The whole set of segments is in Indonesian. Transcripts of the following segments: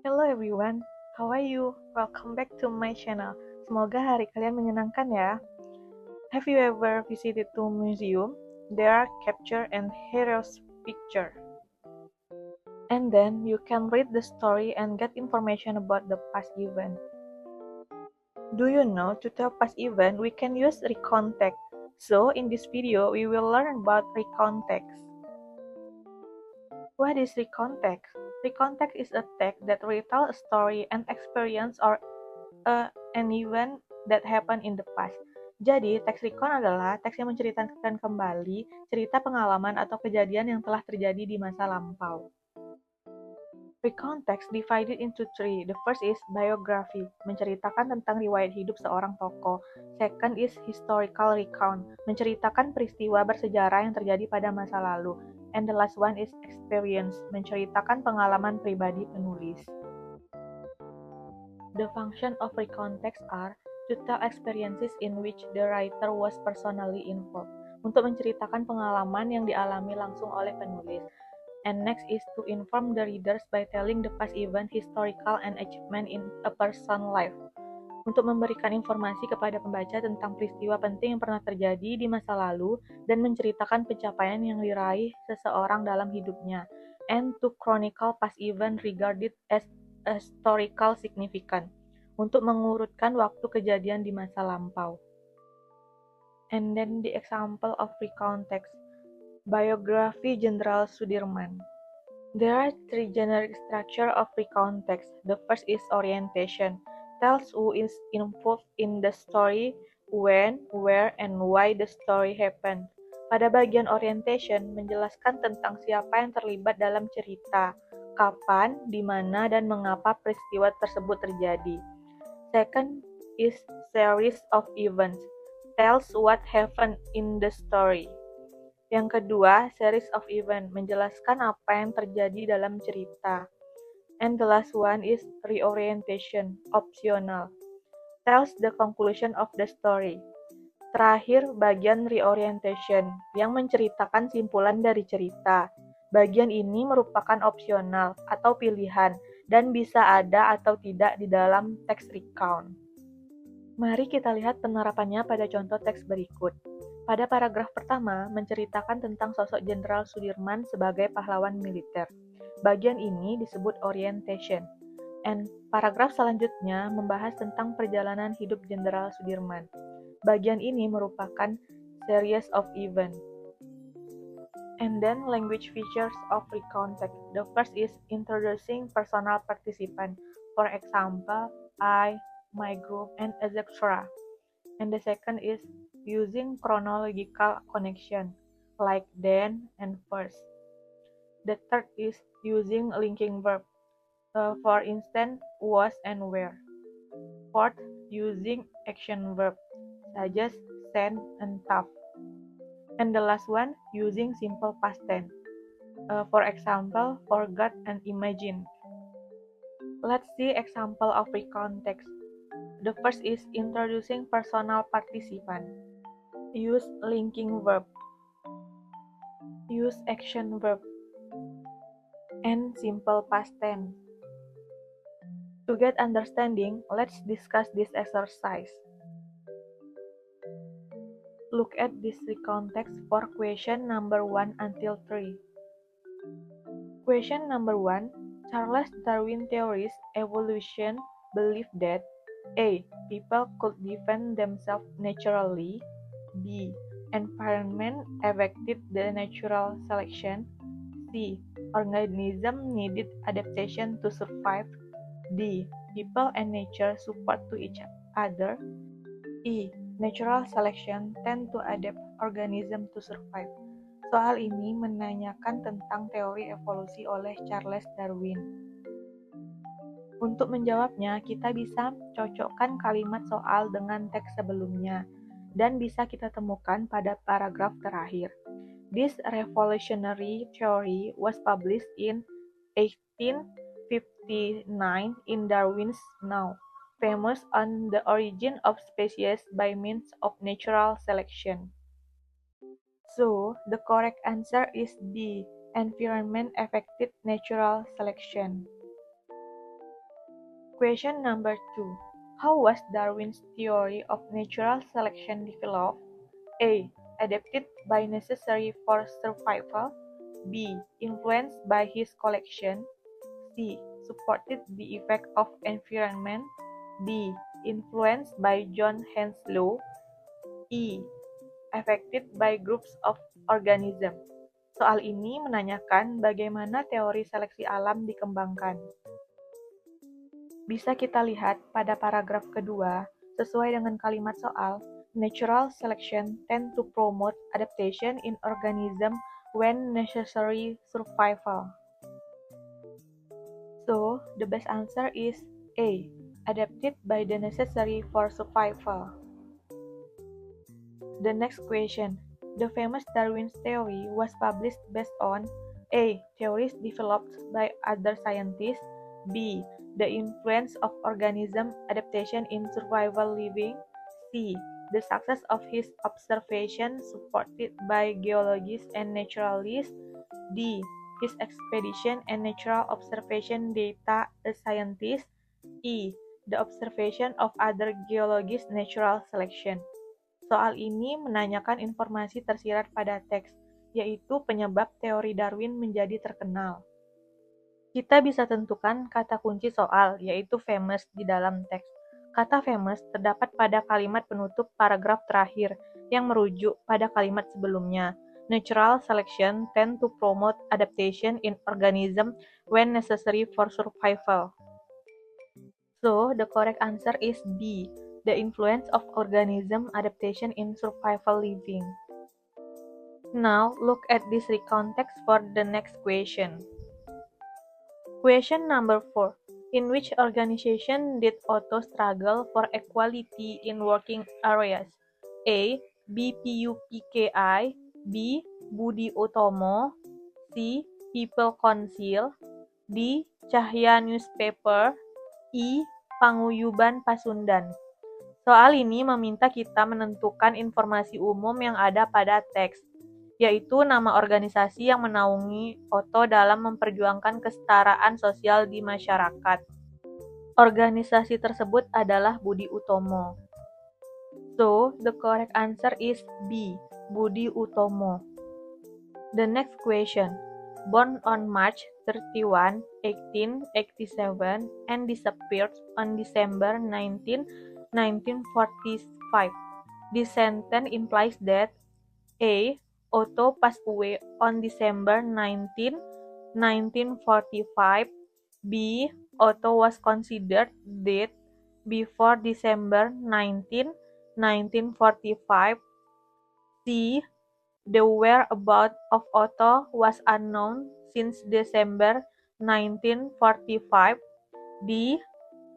Hello everyone, how are you? Welcome back to my channel. Semoga hari kalian menyenangkan ya. Have you ever visited to museum? There are capture and heroes picture. And then you can read the story and get information about the past event. Do you know to tell past event we can use recontext? So in this video we will learn about recontext. What is recontext? Recontext is a text that retells a story and experience or an event that happened in the past. Jadi, teks recon adalah teks yang menceritakan kembali cerita pengalaman atau kejadian yang telah terjadi di masa lampau. Recon text divided into three. The first is biography, menceritakan tentang riwayat hidup seorang tokoh. Second is historical recount, menceritakan peristiwa bersejarah yang terjadi pada masa lalu. And the last one is experience, menceritakan pengalaman pribadi penulis. The function of recontext are to tell experiences in which the writer was personally involved, untuk menceritakan pengalaman yang dialami langsung oleh penulis. And next is to inform the readers by telling the past event, historical, and achievement in a person's life, untuk memberikan informasi kepada pembaca tentang peristiwa penting yang pernah terjadi di masa lalu dan menceritakan pencapaian yang diraih seseorang dalam hidupnya. And to chronicle past event regarded as historical significant, untuk mengurutkan waktu kejadian di masa lampau. And then the example of recontext. Biography Jenderal Sudirman. There are three generic structure of recontext. The first is orientation, tells who is involved in the story, when, where, and why the story happened. Pada bagian orientation, menjelaskan tentang siapa yang terlibat dalam cerita, kapan, di mana, dan mengapa peristiwa tersebut terjadi. Second is series of events, tells what happened in the story. Yang kedua, series of event, menjelaskan apa yang terjadi dalam cerita. And the last one is reorientation, optional, tells the conclusion of the story. Terakhir, bagian reorientation, yang menceritakan simpulan dari cerita. Bagian ini merupakan opsional atau pilihan, dan bisa ada atau tidak di dalam teks recount. Mari kita lihat penerapannya pada contoh teks berikut. Pada paragraf pertama, menceritakan tentang sosok Jenderal Sudirman sebagai pahlawan militer. Bagian ini disebut orientation. And paragraf selanjutnya membahas tentang perjalanan hidup Jenderal Sudirman. Bagian ini merupakan series of event. And then language features of recontext. The first is introducing personal participant. For example, I, my group, and etc. And the second is using chronological connection, like then and first. The third is using linking verb, for instance, was and were. Fourth, using action verb, such as send and tap. And the last one, using simple past tense, for example, forgot and imagine. Let's see example of recontext. The first is introducing personal participant. Use linking verb, use action verb, and simple past tense. To get understanding, let's discuss this exercise. Look at this recontext for question number 1 until 3. Question number 1. Charles Darwin theories evolution believed that A. People could defend themselves naturally. B. Environment affected the natural selection. C. Organism needed adaptation to survive. D. People and nature support to each other. E. Natural selection tend to adapt organism to survive. Soal ini menanyakan tentang teori evolusi oleh Charles Darwin. Untuk menjawabnya, kita bisa cocokkan kalimat soal dengan teks sebelumnya, dan bisa kita temukan pada paragraf terakhir. This revolutionary theory was published in 1859 in Darwin's Now, famous on the origin of species by means of natural selection. So, the correct answer is B. Environment affected natural selection. Question number 2. How was Darwin's theory of natural selection developed? A. Adapted by necessary for survival. B. Influenced by his collection. C. Supported the effect of environment. D. Influenced by John Henslow. E. Affected by groups of organisms. Soal ini menanyakan bagaimana teori seleksi alam dikembangkan. Bisa kita lihat pada paragraf kedua, sesuai dengan kalimat soal, natural selection tend to promote adaptation in organism when necessary survival. So, the best answer is A. Adapted by the necessary for survival. The next question. The famous Darwin's theory was published based on A. Theories developed by other scientists. B. The influence of organism adaptation in survival living. C. The success of his observation supported by geologists and naturalists. D. His expedition and natural observation data as scientist. E. The observation of other geologists natural selection. Soal ini menanyakan informasi tersirat pada teks, yaitu penyebab teori Darwin menjadi terkenal. Kita bisa tentukan kata kunci soal, yaitu famous di dalam teks. Kata famous terdapat pada kalimat penutup paragraf terakhir, yang merujuk pada kalimat sebelumnya. Natural selection tend to promote adaptation in organism when necessary for survival. So, the correct answer is B. The influence of organism adaptation in survival living. Now, look at this recontext for the next question. Question number 4. In which organization did Otto struggle for equality in working areas? A. BPUPKI. B. Budi Utomo. C. People Council. D. Cahya Newspaper. E. Paguyuban Pasundan. Soal ini meminta kita menentukan informasi umum yang ada pada teks, yaitu nama organisasi yang menaungi Otto dalam memperjuangkan kesetaraan sosial di masyarakat. Organisasi tersebut adalah Budi Utomo. So, the correct answer is B. Budi Utomo. The next question. Born on March 31, 1887 and disappeared on December 19, 1945. This sentence implies that A. Otto passed away on December 19, 1945. B. Otto was considered dead before December 19, 1945. C. The whereabouts of Otto was unknown since December 1945. D.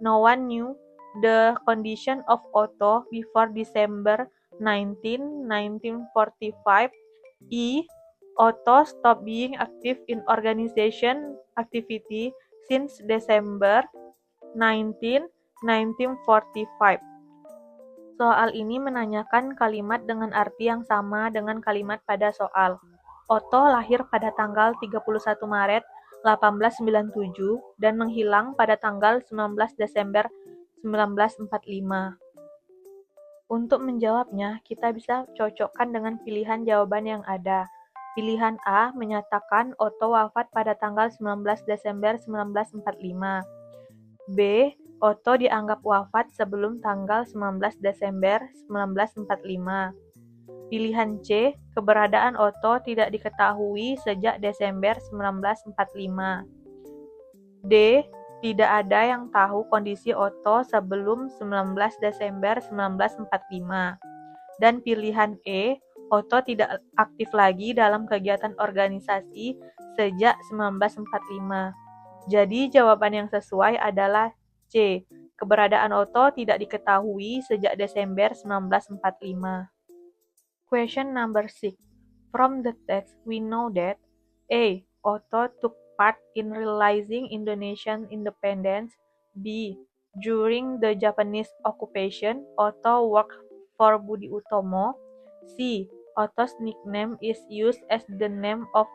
No one knew the condition of Otto before December 19, 1945. E. Otto stopped being active in organization activity since December 19, 1945. Soal ini menanyakan kalimat dengan arti yang sama dengan kalimat pada soal. Otto lahir pada tanggal 31 Maret 1897 dan menghilang pada tanggal 19 Desember 1945. Untuk menjawabnya, kita bisa cocokkan dengan pilihan jawaban yang ada. Pilihan A menyatakan Otto wafat pada tanggal 19 Desember 1945. B. Otto dianggap wafat sebelum tanggal 19 Desember 1945. Pilihan C, keberadaan Otto tidak diketahui sejak Desember 1945. D, tidak ada yang tahu kondisi Otto sebelum 19 Desember 1945. Dan pilihan E, Otto tidak aktif lagi dalam kegiatan organisasi sejak 1945. Jadi jawaban yang sesuai adalah C. Keberadaan Otto tidak diketahui sejak Desember 1945. Question number 6. From the text, we know that A. Otto took part in realizing Indonesian independence. B. During the Japanese occupation, Otto worked for Budi Utomo. C. Otto's nickname is used as the name of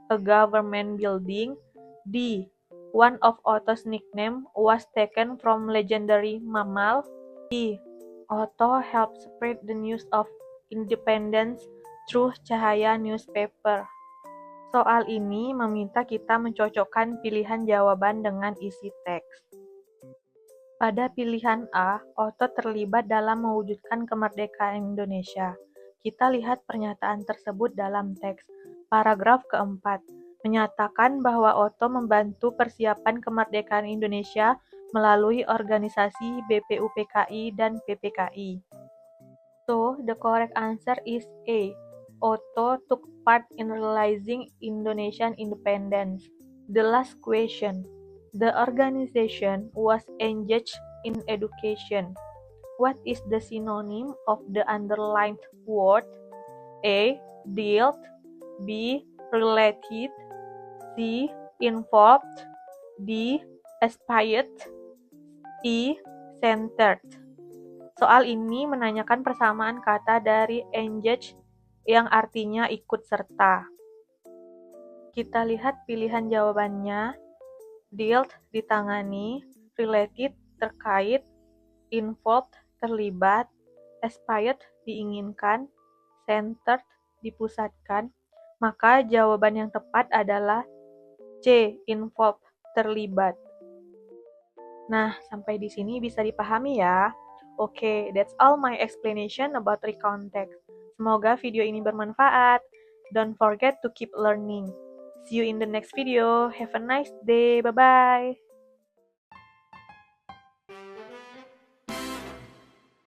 a government building. D. One of Otto's nickname was taken from legendary mammal. B. Otto helped spread the news of independence through Cahaya newspaper. Soal ini meminta kita mencocokkan pilihan jawaban dengan isi teks. Pada pilihan A, Otto terlibat dalam mewujudkan kemerdekaan Indonesia. Kita lihat pernyataan tersebut dalam teks. Paragraf keempat menyatakan bahwa Otto membantu persiapan kemerdekaan Indonesia melalui organisasi BPUPKI dan PPKI. So, the correct answer is A. Otto took part in realizing Indonesian independence. The last question. The organization was engaged in education. What is the synonym of the underlined word? A. Dealt. B. Related. C. Involved. D. Aspired. E. Centered. Soal ini menanyakan persamaan kata dari engage yang artinya ikut serta. Kita lihat pilihan jawabannya. Dealt ditangani, related terkait, involved terlibat, aspired diinginkan, centered dipusatkan. Maka jawaban yang tepat adalah C. Involved terlibat. Nah, sampai di sini bisa dipahami ya. Oke, that's all my explanation about recontext. Semoga video ini bermanfaat. Don't forget to keep learning. See you in the next video. Have a nice day. Bye-bye.